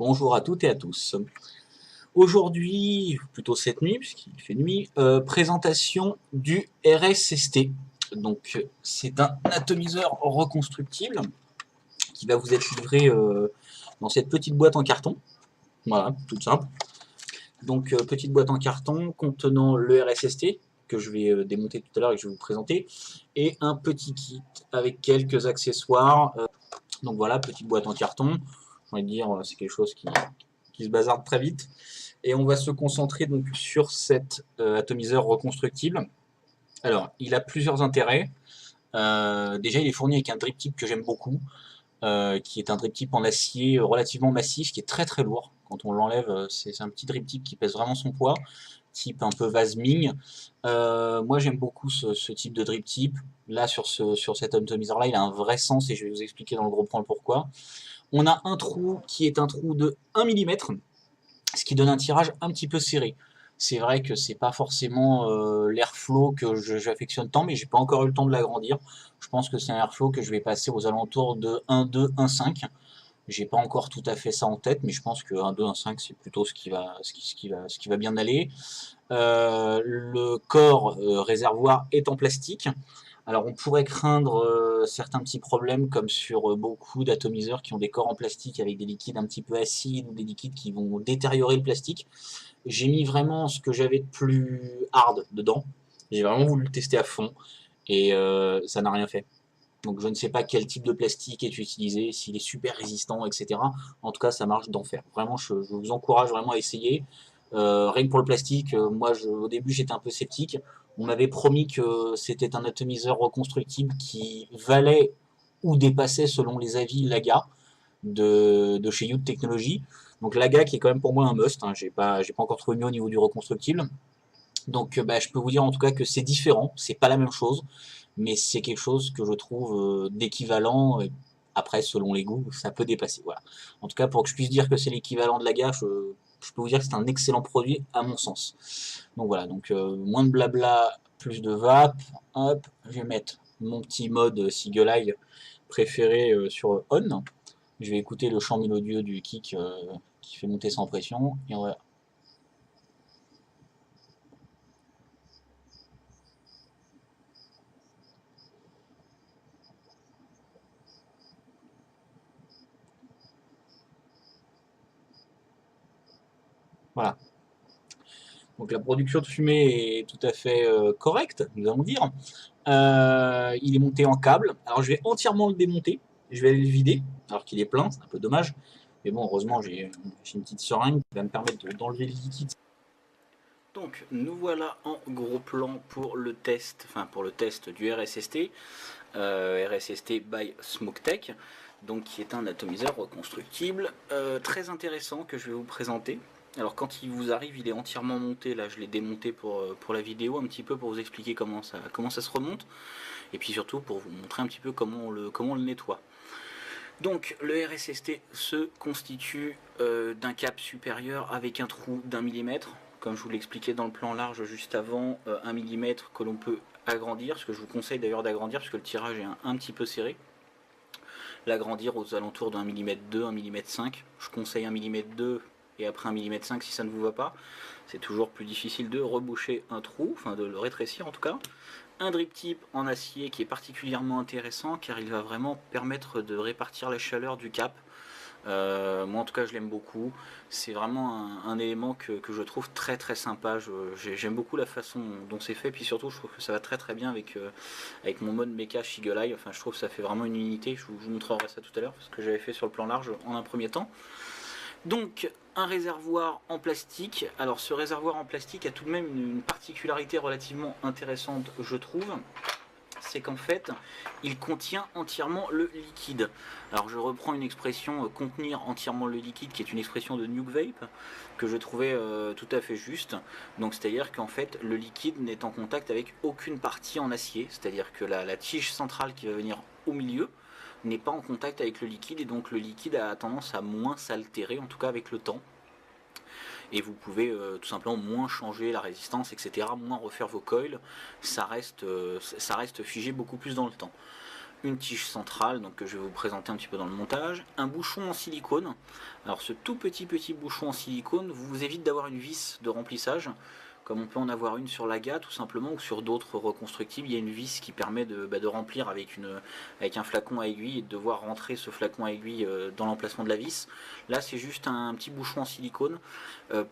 Bonjour à toutes et à tous. Aujourd'hui, plutôt cette nuit, puisqu'il fait nuit, présentation du RSST. Donc, c'est un atomiseur reconstructible qui va vous être livré dans cette petite boîte en carton. Voilà, toute simple. Donc, petite boîte en carton contenant le RSST que je vais démonter tout à l'heure et que je vais vous présenter, et un petit kit avec quelques accessoires. Donc voilà, petite boîte en carton. Je vais dire, c'est quelque chose qui se bazarde très vite. Et on va se concentrer donc sur cet atomiseur reconstructible. Alors, il a plusieurs intérêts. Déjà, il est fourni avec un drip tip que j'aime beaucoup, qui est un drip tip en acier relativement massif, qui est très très lourd. Quand on l'enlève, c'est un petit drip tip qui pèse vraiment son poids, type un peu vase Ming. Moi, j'aime beaucoup ce type de drip tip. Là, sur cet atomiseur-là, il a un vrai sens et je vais vous expliquer dans le gros point le pourquoi. On a un trou qui est un trou de 1 mm, ce qui donne un tirage un petit peu serré. C'est vrai que c'est pas forcément l'airflow que j'affectionne tant, mais j'ai pas encore eu le temps de l'agrandir. Je pense que c'est un airflow que je vais passer aux alentours de 1,2, 1,5. J'ai pas encore tout à fait ça en tête, mais je pense que 1,2, 1,5 c'est plutôt ce qui va bien aller. Le corps réservoir est en plastique. Alors on pourrait craindre certains petits problèmes comme sur beaucoup d'atomiseurs qui ont des corps en plastique avec des liquides un petit peu acides ou des liquides qui vont détériorer le plastique. J'ai mis vraiment ce que j'avais de plus hard dedans. J'ai vraiment voulu le tester à fond et ça n'a rien fait. Donc je ne sais pas quel type de plastique est utilisé, s'il est super résistant, etc. En tout cas, ça marche d'enfer. Vraiment, je vous encourage vraiment à essayer. Rien que pour le plastique, moi au début j'étais un peu sceptique. On m'avait promis que c'était un atomiseur reconstructible qui valait ou dépassait selon les avis Laga de chez Youth Technology. Donc Laga qui est quand même pour moi un must, hein. J'ai pas encore trouvé mieux au niveau du reconstructible. Donc bah, je peux vous dire en tout cas que c'est différent, c'est pas la même chose, mais c'est quelque chose que je trouve d'équivalent. Après, selon les goûts, ça peut dépasser. Voilà. En tout cas, pour que je puisse dire que c'est l'équivalent de la gaffe, je peux vous dire que c'est un excellent produit à mon sens. Donc voilà, donc moins de blabla, plus de vape. Hop, je vais mettre mon petit mode Single Eye préféré sur On. Je vais écouter le chant mélodieux du kick qui fait monter sans pression. Et on va. Voilà. Donc la production de fumée est tout à fait correcte, nous allons dire. Il est monté en câble. Alors je vais entièrement le démonter. Je vais aller le vider, alors qu'il est plein, c'est un peu dommage. Mais bon, heureusement, j'ai une petite seringue qui va me permettre d'enlever le liquide. Donc nous voilà en gros plan pour le test, enfin pour le test du RSST, RSST by SmokeTech, donc qui est un atomiseur reconstructible très intéressant que je vais vous présenter. Alors quand il vous arrive, il est entièrement monté, là je l'ai démonté pour la vidéo, un petit peu pour vous expliquer comment ça se remonte, et puis surtout pour vous montrer un petit peu comment on le nettoie. Donc le RSST se constitue d'un cap supérieur avec un trou d'1 millimètre, comme je vous l'expliquais dans le plan large juste avant, 1 millimètre que l'on peut agrandir, ce que je vous conseille d'ailleurs d'agrandir parce que le tirage est un petit peu serré. L'agrandir aux alentours d'un millimètre 2, 1 millimètre 5. Je conseille 1 millimètre 2 et après 1 millimètre 5 si ça ne vous va pas. C'est toujours plus difficile de reboucher un trou, enfin de le rétrécir en tout cas. Un drip tip en acier qui est particulièrement intéressant car il va vraiment permettre de répartir la chaleur du cap. Moi en tout cas je l'aime beaucoup, c'est vraiment un élément que je trouve très très sympa. J'aime beaucoup la façon dont c'est fait, puis surtout je trouve que ça va très très bien avec mon mode mecha Shigelai. Enfin je trouve que ça fait vraiment une unité, je vous montrerai ça tout à l'heure, parce que j'avais fait sur le plan large en un premier temps. Donc un réservoir en plastique. Alors ce réservoir en plastique a tout de même une particularité relativement intéressante je trouve, c'est qu'en fait il contient entièrement le liquide. Alors je reprends une expression contenir entièrement le liquide qui est une expression de Nuke Vape que je trouvais tout à fait juste. Donc c'est à dire qu'en fait le liquide n'est en contact avec aucune partie en acier, c'est à dire que la tige centrale qui va venir au milieu n'est pas en contact avec le liquide, et donc le liquide a tendance à moins s'altérer, en tout cas avec le temps. Et vous pouvez tout simplement moins changer la résistance, etc., moins refaire vos coils, ça reste figé beaucoup plus dans le temps. une tige centrale, donc que je vais vous présenter un petit peu dans le montage, un bouchon en silicone. Alors ce tout petit bouchon en silicone vous évite d'avoir une vis de remplissage, comme on peut en avoir une sur l'Aga tout simplement, ou sur d'autres reconstructibles. Il y a une vis qui permet de remplir avec un flacon à aiguille et de devoir rentrer ce flacon à aiguille dans l'emplacement de la vis. Là c'est juste un petit bouchon en silicone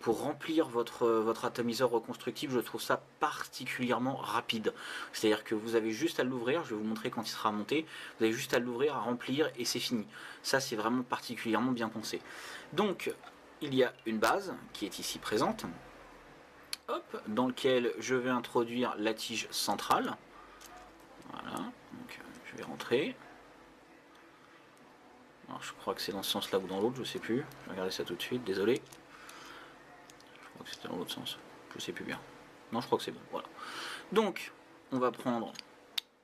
pour remplir votre atomiseur reconstructible. Je trouve ça particulièrement rapide, c'est à dire que vous avez juste à l'ouvrir, je vais vous montrer quand il sera monté, vous avez juste à l'ouvrir, à remplir et c'est fini. Ça c'est vraiment particulièrement bien pensé. Donc il y a une base qui est ici présente, hop, dans lequel je vais introduire la tige centrale. Voilà, donc je vais rentrer. Alors je crois que c'est dans ce sens là ou dans l'autre, je sais plus. Je vais regarder ça tout de suite, désolé. Je crois que c'était dans l'autre sens, je sais plus bien. Non, je crois que c'est bon, voilà. Donc on va prendre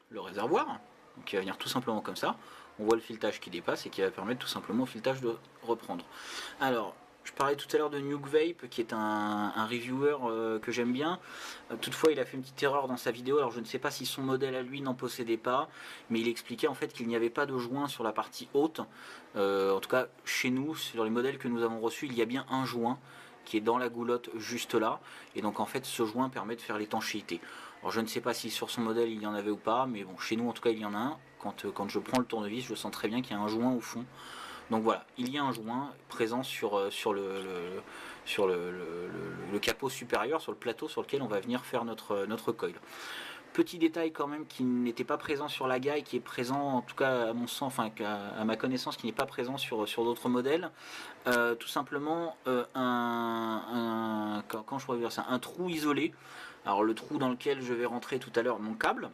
le réservoir, qui va venir tout simplement comme ça. On voit le filetage qui dépasse et qui va permettre tout simplement au filetage de reprendre. Alors, je parlais tout à l'heure de Nuke Vape, qui est un reviewer que j'aime bien. Toutefois, il a fait une petite erreur dans sa vidéo. Alors, je ne sais pas si son modèle à lui n'en possédait pas, mais il expliquait en fait qu'il n'y avait pas de joint sur la partie haute. En tout cas, chez nous, sur les modèles que nous avons reçus, il y a bien un joint qui est dans la goulotte juste là, et donc en fait ce joint permet de faire l'étanchéité. Alors je ne sais pas si sur son modèle il y en avait ou pas, mais bon, chez nous en tout cas il y en a un. Quand je prends le tournevis, je sens très bien qu'il y a un joint au fond. Donc voilà, il y a un joint présent sur le capot supérieur, sur le plateau sur lequel on va venir faire notre coil. Petit détail quand même qui n'était pas présent sur l'Aga et qui est présent, en tout cas à mon sens, enfin à ma connaissance, qui n'est pas présent sur d'autres modèles. Tout simplement quand je pourrais dire ça, un trou isolé. Alors le trou dans lequel je vais rentrer tout à l'heure mon câble.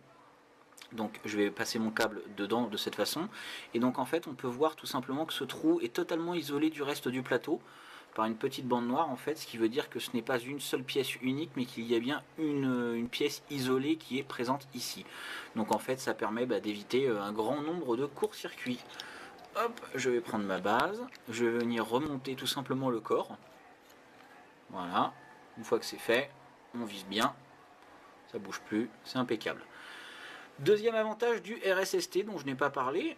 Donc je vais passer mon câble dedans de cette façon. Et donc en fait on peut voir tout simplement que ce trou est totalement isolé du reste du plateau par une petite bande noire en fait, ce qui veut dire que ce n'est pas une seule pièce unique mais qu'il y a bien une pièce isolée qui est présente ici. Donc en fait ça permet d'éviter un grand nombre de court-circuits. Hop, je vais prendre ma base, je vais venir remonter tout simplement le corps. Voilà, une fois que c'est fait, on vise bien, ça bouge plus, c'est impeccable. Deuxième avantage du RSST dont je n'ai pas parlé,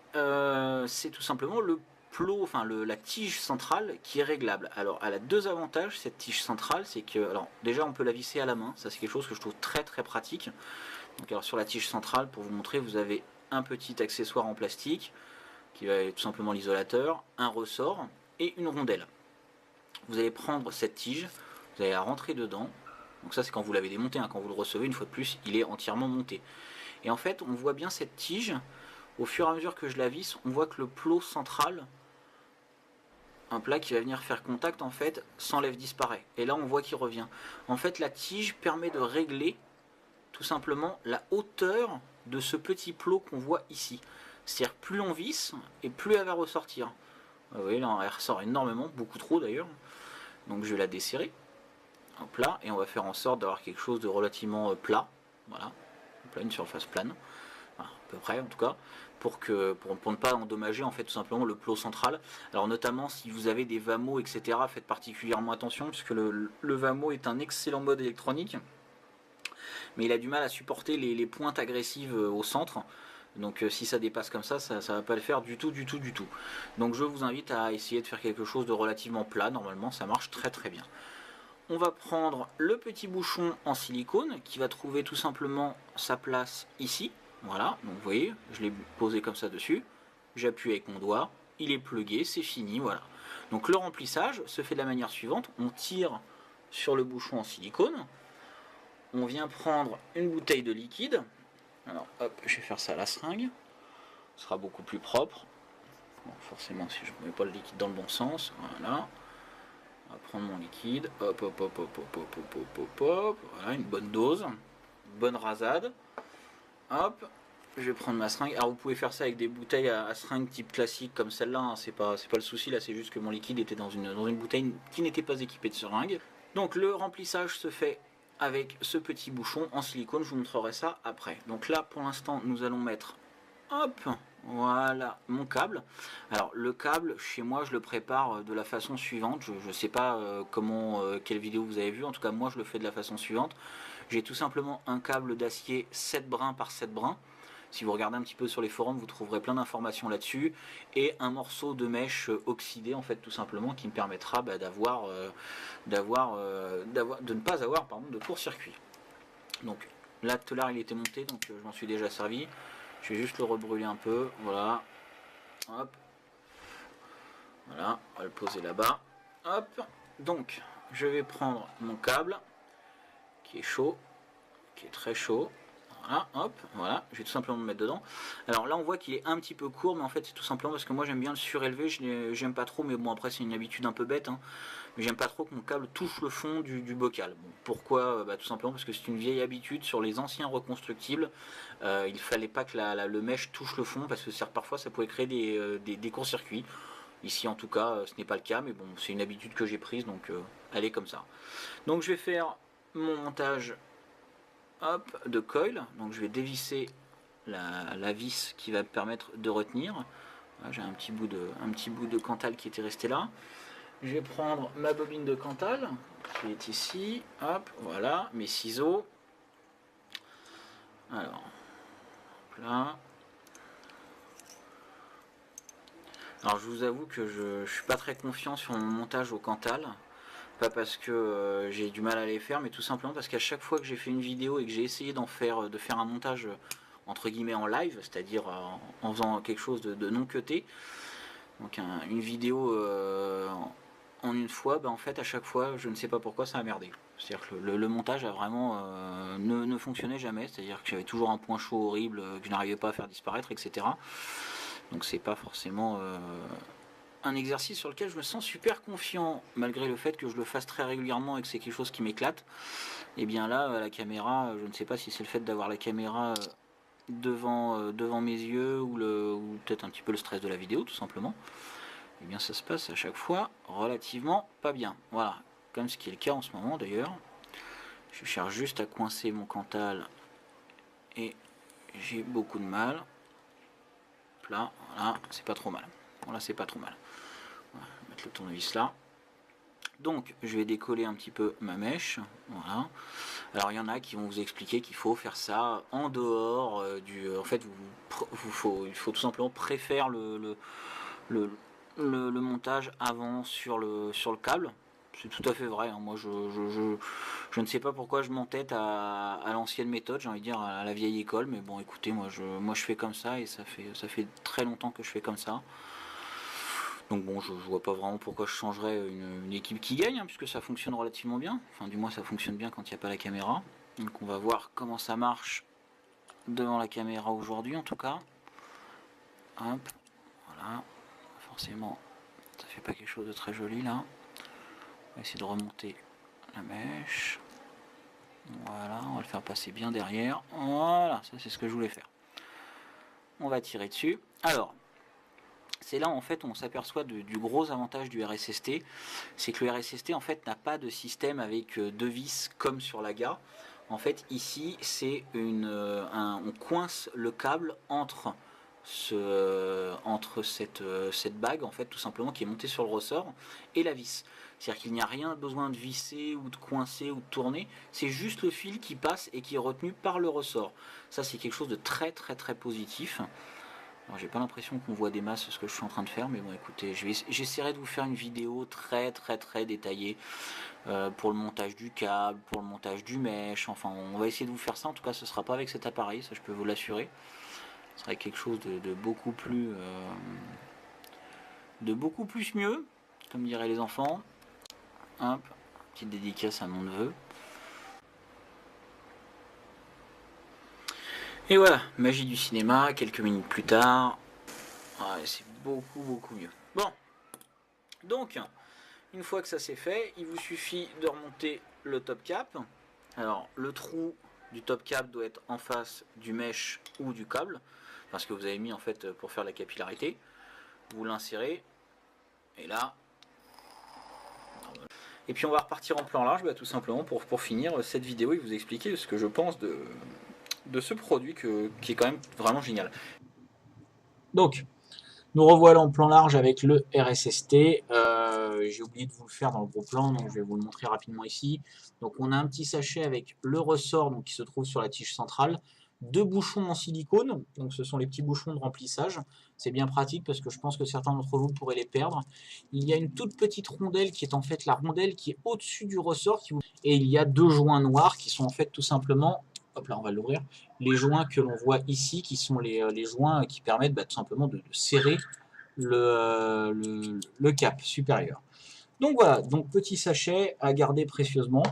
c'est tout simplement le plot, enfin la tige centrale qui est réglable. Alors elle a deux avantages cette tige centrale, c'est que alors déjà on peut la visser à la main, ça c'est quelque chose que je trouve très pratique. Donc alors sur la tige centrale, pour vous montrer, vous avez un petit accessoire en plastique qui va être tout simplement l'isolateur, un ressort et une rondelle. Vous allez prendre cette tige, vous allez la rentrer dedans. Donc ça c'est quand vous l'avez démonté, hein. Quand vous le recevez une fois de plus, il est entièrement monté. Et en fait, on voit bien cette tige, au fur et à mesure que je la visse, on voit que le plot central, un plat qui va venir faire contact, en fait, s'enlève, disparaît. Et là, on voit qu'il revient. En fait, la tige permet de régler, tout simplement, la hauteur de ce petit plot qu'on voit ici. C'est-à-dire, plus on visse, et plus elle va ressortir. Vous voyez, là, elle ressort énormément, beaucoup trop d'ailleurs. Donc, je vais la desserrer. Hop là, et on va faire en sorte d'avoir quelque chose de relativement plat. Voilà. Une surface plane, enfin, à peu près en tout cas, pour ne pas endommager en fait tout simplement le plot central. Alors notamment si vous avez des VAMO etc, faites particulièrement attention puisque le VAMO est un excellent mode électronique, mais il a du mal à supporter les pointes agressives au centre. Donc si ça dépasse comme ça va pas le faire du tout. Donc je vous invite à essayer de faire quelque chose de relativement plat, normalement ça marche très bien. On va prendre le petit bouchon en silicone qui va trouver tout simplement sa place ici. Voilà, donc vous voyez, je l'ai posé comme ça dessus. J'appuie avec mon doigt, il est plugué, c'est fini, voilà. Donc le remplissage se fait de la manière suivante. On tire sur le bouchon en silicone. On vient prendre une bouteille de liquide. Alors hop, je vais faire ça à la seringue. Ce sera beaucoup plus propre. Bon, forcément si je ne mets pas le liquide dans le bon sens, voilà. On va prendre mon liquide, hop, voilà, une bonne dose, une bonne rasade, hop, je vais prendre ma seringue. Alors vous pouvez faire ça avec des bouteilles à seringue type classique comme celle-là, hein. C'est pas le souci, là c'est juste que mon liquide était dans une bouteille qui n'était pas équipée de seringue. Donc le remplissage se fait avec ce petit bouchon en silicone, je vous montrerai ça après. Donc là pour l'instant nous allons mettre, hop, voilà mon câble. Alors le câble chez moi je le prépare de la façon suivante. Je ne sais pas quelle vidéo vous avez vu. En tout cas moi je le fais de la façon suivante. J'ai tout simplement un câble d'acier 7 brins par 7 brins Si vous regardez un petit peu sur les forums, vous trouverez plein d'informations là-dessus, et un morceau de mèche oxydé en fait tout simplement qui me permettra de ne pas avoir de court-circuit. Donc l'attelard il était monté, donc je m'en suis déjà servi. Je vais juste le rebrûler un peu, voilà. Hop. Voilà, on va le poser là-bas. Hop. Donc je vais prendre mon câble qui est chaud, qui est très chaud. Voilà, hop, voilà, je vais tout simplement me mettre dedans. Alors là on voit qu'il est un petit peu court, mais en fait c'est tout simplement parce que moi j'aime bien le surélever, j'aime pas trop, mais bon après c'est une habitude un peu bête, hein, mais j'aime pas trop que mon câble touche le fond du bocal. Bon, pourquoi? Tout simplement parce que c'est une vieille habitude sur les anciens reconstructibles, il fallait pas que le mèche touche le fond, parce que parfois ça pouvait créer des courts-circuits. Ici en tout cas ce n'est pas le cas, mais bon c'est une habitude que j'ai prise, donc elle est comme ça. Donc je vais faire mon montage, hop, de coil. Donc je vais dévisser la vis qui va me permettre de retenir. J'ai un petit bout de Cantal qui était resté là. Je vais prendre ma bobine de Cantal qui est ici. Hop, voilà, mes ciseaux. Alors, hop là. Alors je vous avoue que je suis pas très confiant sur mon montage au Cantal. Pas parce que j'ai du mal à les faire, mais tout simplement parce qu'à chaque fois que j'ai fait une vidéo et que j'ai essayé de faire un montage entre guillemets en live, c'est-à-dire en faisant quelque chose de non cuté, donc une vidéo en une fois, en fait à chaque fois je ne sais pas pourquoi ça a merdé. C'est-à-dire que le montage a vraiment ne fonctionnait jamais, c'est-à-dire que j'avais toujours un point chaud horrible que je n'arrivais pas à faire disparaître, etc. Donc c'est pas forcément un exercice sur lequel je me sens super confiant, malgré le fait que je le fasse très régulièrement et que c'est quelque chose qui m'éclate. Et bien là, la caméra, je ne sais pas si c'est le fait d'avoir la caméra devant mes yeux ou peut-être un petit peu le stress de la vidéo tout simplement. Et bien ça se passe à chaque fois relativement pas bien. Voilà, comme ce qui est le cas en ce moment d'ailleurs. Je cherche juste à coincer mon Cantal et j'ai beaucoup de mal. Là, voilà, c'est pas trop mal. Bon, là c'est pas trop mal. Voilà, mettre le tournevis là. Donc je vais décoller un petit peu ma mèche. Voilà. Alors il y en a qui vont vous expliquer qu'il faut faire ça en dehors en fait il faut tout simplement préfaire le, le montage avant sur le câble. C'est tout à fait vrai, hein. Moi je ne sais pas pourquoi je m'entête à l'ancienne méthode, j'ai envie de dire à la vieille école, mais bon écoutez, moi je fais comme ça et ça fait très longtemps que je fais comme ça. Donc bon, je vois pas vraiment pourquoi je changerais une équipe qui gagne, hein, puisque ça fonctionne relativement bien. Enfin, du moins, ça fonctionne bien quand il n'y a pas la caméra. Donc on va voir comment ça marche devant la caméra aujourd'hui, en tout cas. Hop, voilà. Forcément, ça fait pas quelque chose de très joli, là. On va essayer de remonter la mèche. Voilà, on va le faire passer bien derrière. Voilà, ça c'est ce que je voulais faire. On va tirer dessus. Alors, c'est là en fait on s'aperçoit du gros avantage du RSST, c'est que le RSST en fait n'a pas de système avec deux vis comme sur l'AGA. En fait ici c'est on coince le câble entre cette bague en fait tout simplement qui est montée sur le ressort et la vis. C'est-à-dire qu'il n'y a rien besoin de visser ou de coincer ou de tourner, c'est juste le fil qui passe et qui est retenu par le ressort. Ça c'est quelque chose de très très très positif. Alors j'ai pas l'impression qu'on voit des masses ce que je suis en train de faire, mais bon écoutez, j'essaierai de vous faire une vidéo très très très détaillée pour le montage du câble, pour le montage du mesh, enfin on va essayer de vous faire ça, en tout cas ce sera pas avec cet appareil, ça je peux vous l'assurer. Ce sera quelque chose de beaucoup plus mieux, comme diraient les enfants. Hop, petite dédicace à mon neveu. Et voilà, magie du cinéma, quelques minutes plus tard. Ouais, c'est beaucoup mieux. Bon, donc, une fois que ça c'est fait, il vous suffit de remonter le top cap. Alors, le trou du top cap doit être en face du mesh ou du câble, parce que vous avez mis en fait pour faire la capillarité. Vous l'insérez, et là. Et puis on va repartir en plan large, tout simplement pour finir cette vidéo et vous expliquer ce que je pense de ce produit qui est quand même vraiment génial. Donc, nous revoilà en plan large avec le RSST. J'ai oublié de vous le faire dans le gros plan, donc je vais vous le montrer rapidement ici. Donc on a un petit sachet avec le ressort donc, qui se trouve sur la tige centrale. 2 bouchons en silicone, donc ce sont les petits bouchons de remplissage. C'est bien pratique parce que je pense que certains d'entre vous pourraient les perdre. Il y a une toute petite rondelle qui est en fait la rondelle qui est au-dessus du ressort. Et il y a 2 joints noirs qui sont en fait tout simplement, hop là on va l'ouvrir, les joints que l'on voit ici qui sont les joints qui permettent tout simplement de serrer le cap supérieur. Donc voilà, donc petit sachet à garder précieusement.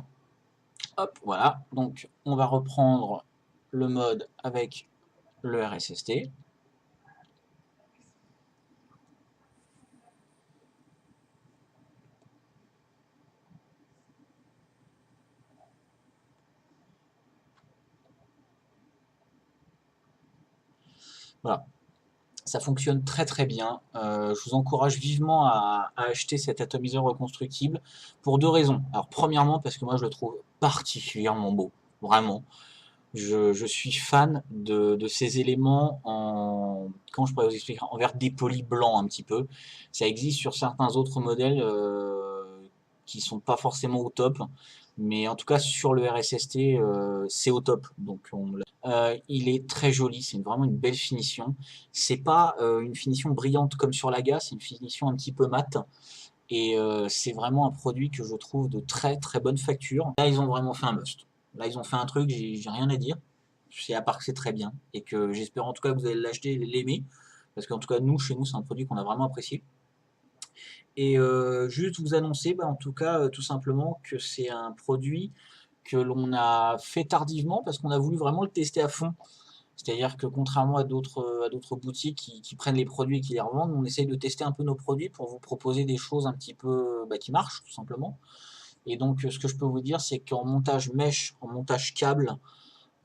Hop, voilà, donc on va reprendre le mode avec le RSST. Voilà, ça fonctionne très très bien. Je vous encourage vivement à acheter cet atomiseur reconstructible pour 2 raisons. Alors premièrement parce que moi je le trouve particulièrement beau, vraiment. Je suis fan de ces éléments en, comment je pourrais vous expliquer, en verre dépoli blanc un petit peu. Ça existe sur certains autres modèles qui sont pas forcément au top, mais en tout cas sur le RSST c'est au top. Donc il est très joli, c'est vraiment une belle finition. C'est pas une finition brillante comme sur l'AGA, c'est une finition un petit peu mate. Et c'est vraiment un produit que je trouve de très très bonne facture. Là, ils ont vraiment fait un must. Là, ils ont fait un truc, j'ai rien à dire. C'est à part que c'est très bien. Et que j'espère en tout cas que vous allez l'acheter et l'aimer. Parce qu'en tout cas, nous, chez nous, c'est un produit qu'on a vraiment apprécié. Et juste vous annoncer, en tout cas, tout simplement, que c'est un produit que l'on a fait tardivement parce qu'on a voulu vraiment le tester à fond. C'est-à-dire que contrairement à d'autres boutiques qui prennent les produits et qui les revendent, on essaye de tester un peu nos produits pour vous proposer des choses un petit peu qui marchent tout simplement. Et donc ce que je peux vous dire, c'est qu'en montage mèche, en montage câble,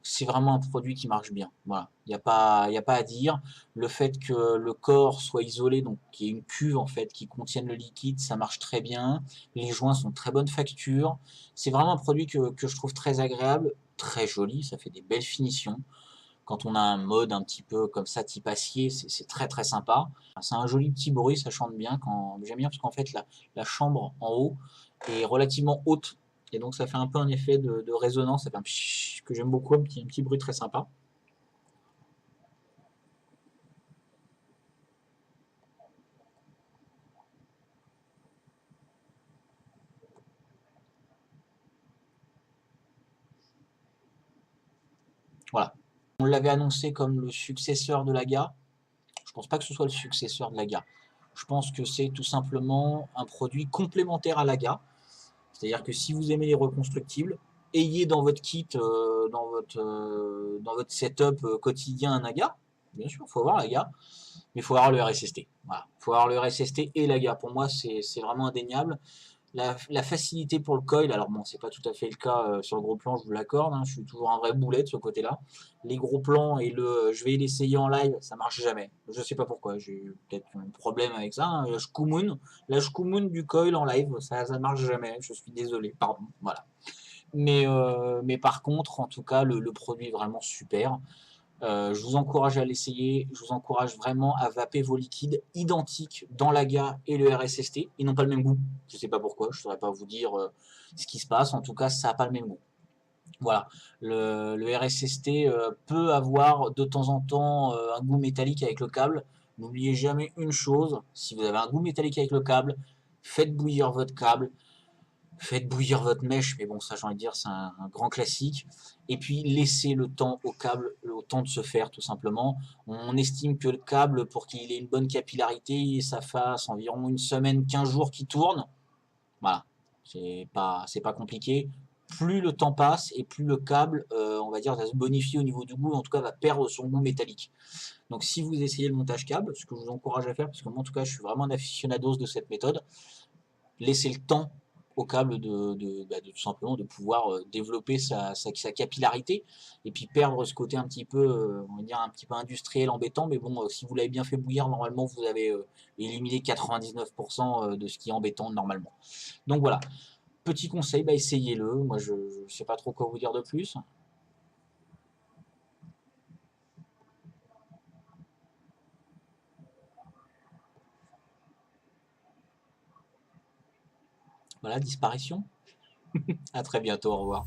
c'est vraiment un produit qui marche bien. Voilà, il y a pas à dire. Le fait que le corps soit isolé, donc qu'il y ait une cuve en fait qui contienne le liquide, ça marche très bien. Les joints sont de très bonne facture. C'est vraiment un produit que je trouve très agréable, très joli, ça fait des belles finitions. Quand on a un mode un petit peu comme ça, type acier, c'est très très sympa. C'est un joli petit bruit, ça chante bien. J'aime bien parce qu'en fait la chambre en haut est relativement haute. Et donc ça fait un peu un effet de résonance, ça fait un pshhh que j'aime beaucoup, un petit bruit très sympa. Voilà. On l'avait annoncé comme le successeur de l'AGA. Je pense pas que ce soit le successeur de l'AGA. Je pense que c'est tout simplement un produit complémentaire à l'AGA. C'est-à-dire que si vous aimez les reconstructibles, ayez dans votre kit, dans votre setup quotidien un AGA. Bien sûr, il faut avoir l'AGA, mais il faut avoir le RSST. Voilà. Il faut avoir le RSST et l'AGA. Pour moi, c'est vraiment indéniable. La facilité pour le coil, alors bon, c'est pas tout à fait le cas sur le gros plan, je vous l'accorde, hein, je suis toujours un vrai boulet de ce côté-là. Les gros plans et je vais l'essayer en live, ça marche jamais. Je sais pas pourquoi, j'ai peut-être un problème avec ça. Hein. La Shkumun du coil en live, ça marche jamais. Je suis désolé, pardon, voilà. Mais par contre, en tout cas, le produit est vraiment super. Je vous encourage à l'essayer, je vous encourage vraiment à vaper vos liquides identiques dans l'AGA et le RSST. Ils n'ont pas le même goût, je ne sais pas pourquoi, je ne saurais pas vous dire ce qui se passe, en tout cas ça n'a pas le même goût. Voilà, le RSST peut avoir de temps en temps un goût métallique avec le câble. N'oubliez jamais une chose, si vous avez un goût métallique avec le câble, faites bouillir votre câble, faites bouillir votre mèche, mais bon, ça j'ai envie de dire, c'est un grand classique. Et puis laissez le temps au câble, le temps de se faire tout simplement. On estime que le câble, pour qu'il ait une bonne capillarité, ça fasse environ une semaine, 15 jours qu'il tourne. Voilà, c'est pas compliqué. Plus le temps passe et plus le câble, on va dire, va se bonifier au niveau du goût, en tout cas va perdre son goût métallique. Donc si vous essayez le montage câble, ce que je vous encourage à faire, parce que moi en tout cas je suis vraiment un aficionados de cette méthode, laisser le temps au câble de tout simplement de pouvoir développer sa capillarité et puis perdre ce côté un petit peu, on va dire un petit peu industriel embêtant, mais bon, si vous l'avez bien fait bouillir, normalement vous avez éliminé 99% de ce qui est embêtant normalement. Donc voilà, petit conseil, essayez-le, moi je ne sais pas trop quoi vous dire de plus. Voilà, disparition. À très bientôt, au revoir.